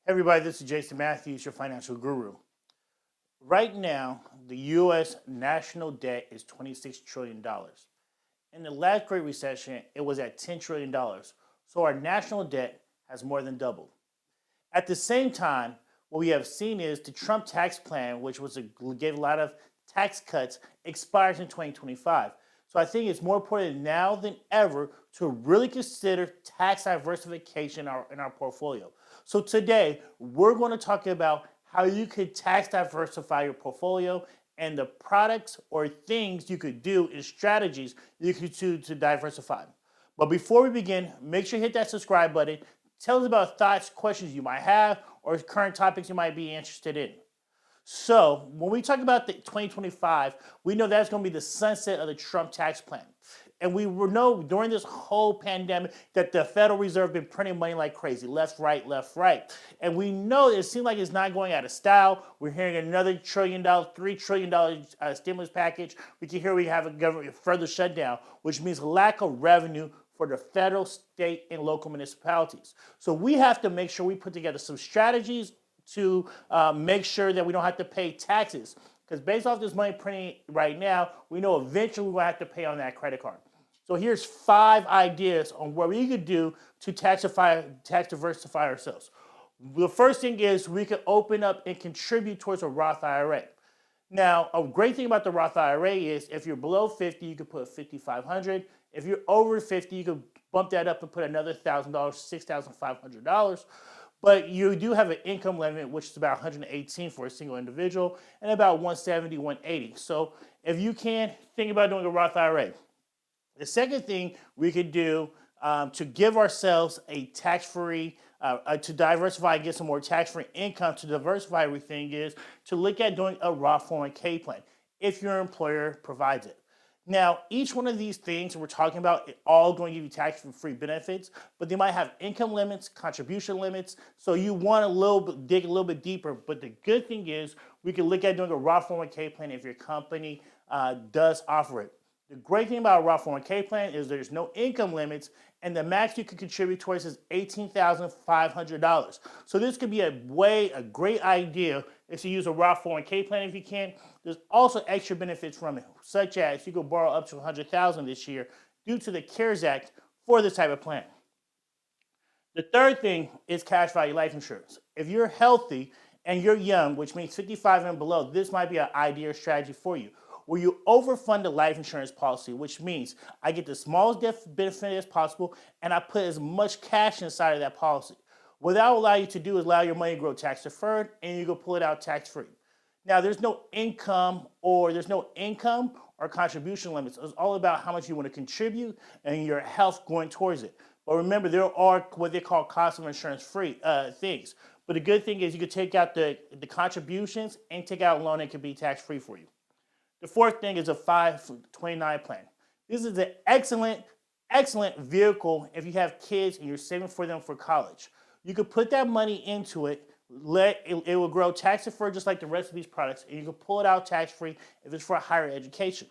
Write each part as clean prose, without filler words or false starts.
Hey everybody, this is Jason Matthews, your financial guru. Right now, the U.S. national debt is $26 trillion. In the last Great Recession, it was at $10 trillion. So our national debt has more than doubled. At the same time, what we have seen is the Trump tax plan, which gave a lot of tax cuts, expires in 2025. So I think it's more important now than ever to really consider tax diversification in our portfolio. So today, we're going to talk about how you could tax diversify your portfolio and the products or things you could do and strategies you could do to diversify. But before we begin, make sure you hit that subscribe button. Tell us about thoughts, questions you might have, or current topics you might be interested in. So when we talk about the 2025, we know that's going to be the sunset of the Trump tax plan. And we know during this whole pandemic that the Federal Reserve been printing money like crazy, left, right, left, right. And we know it seems like it's not going out of style. We're hearing another $1 trillion, $3 trillion stimulus package. We can hear we have a government further shutdown, which means lack of revenue for the federal, state, and local municipalities. So we have to make sure we put together some strategies to make sure that we don't have to pay taxes. Because based off this money printing right now, we know eventually we're going to have to pay on that credit card. So here's 5 ideas on what we could do to tax diversify ourselves. The first thing is we could open up and contribute towards a Roth IRA. Now, a great thing about the Roth IRA is if you're below 50, you could put $5,500. If you're over 50, you could bump that up and put another $1,000, $6,500. But you do have an income limit, which is about 118 for a single individual, and about 170, 180. So if you can, think about doing a Roth IRA. The second thing we could do to give ourselves a tax-free, to diversify and get some more tax-free income to diversify everything is to look at doing a Roth 401k plan if your employer provides it. Now, each one of these things we're talking about is all going to give you tax-free benefits, but they might have income limits, contribution limits, so you want to dig a little bit deeper. But the good thing is we can look at doing a Roth 401k plan if your company does offer it. The great thing about a Roth 401k plan is there's no income limits, and the max you can contribute towards is $18,500. So this could be a great idea if you use a Roth 401k plan if you can. There's also extra benefits from it, such as you could borrow up to $100,000 this year due to the CARES Act for this type of plan. The third thing is cash value life insurance. If you're healthy and you're young, which means 55 and below, this might be an ideal strategy for you, where you overfund a life insurance policy, which means I get the smallest benefit as possible and I put as much cash inside of that policy. What that will allow you to do is allow your money to grow tax deferred and you can pull it out tax free. Now, there's no income or contribution limits. It's all about how much you want to contribute and your health going towards it. But remember, there are what they call cost of insurance free things. But the good thing is you can take out the contributions and take out a loan and it can be tax free for you. The fourth thing is a 529 plan. This is an excellent vehicle if you have kids and you're saving for them for college. You could put that money into it, it will grow tax deferred just like the rest of these products, and you can pull it out tax free if it's for higher education.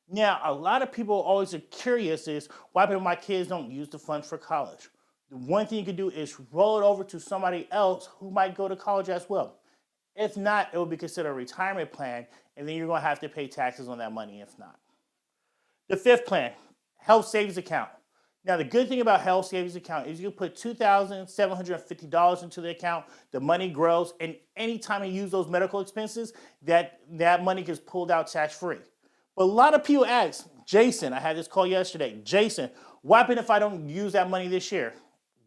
Now, a lot of people always are curious is why my kids don't use the funds for college. The one thing you can do is roll it over to somebody else who might go to college as well. If not, it will be considered a retirement plan, and then you're going to have to pay taxes on that money if not. The fifth plan, health savings account. Now, the good thing about health savings account is you put $2,750 into the account, the money grows, and anytime you use those medical expenses, that money gets pulled out tax-free. But a lot of people ask, Jason, I had this call yesterday, Jason, what happens if I don't use that money this year?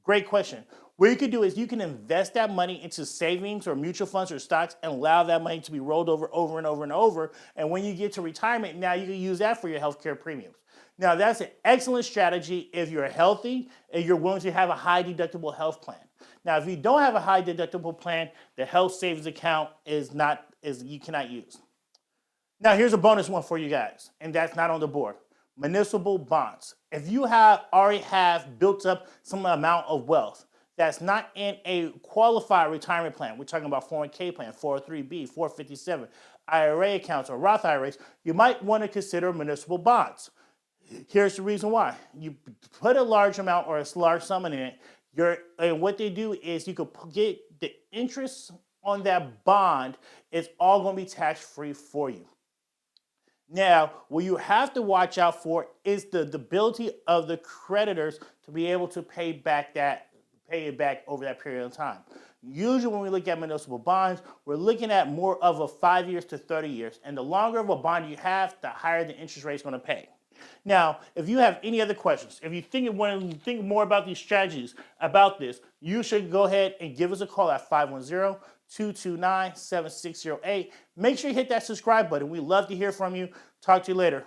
Great question. What you can do is you can invest that money into savings or mutual funds or stocks and allow that money to be rolled over and over and over. And when you get to retirement, now you can use that for your healthcare premiums. Now, that's an excellent strategy if you're healthy and you're willing to have a high deductible health plan. Now, if you don't have a high deductible plan, the health savings account you cannot use. Now, here's a bonus one for you guys, and that's not on the board. Municipal bonds. If you already have built up some amount of wealth, that's not in a qualified retirement plan. We're talking about 401k plan, 403b, 457, IRA accounts, or Roth IRAs. You might want to consider municipal bonds. Here's the reason why. You put a large amount or a large sum in it, And what they do is you could get the interest on that bond. It's all going to be tax free for you. Now, what you have to watch out for is the ability of the creditors to be able to pay it back over that period of time. Usually when we look at municipal bonds, we're looking at more of a 5 years to 30 years. And the longer of a bond you have, the higher the interest rate is going to pay. Now, if you have any other questions, if you want to think more about these strategies, about this, you should go ahead and give us a call at 510-229-7608. Make sure you hit that subscribe button. We love to hear from you. Talk to you later.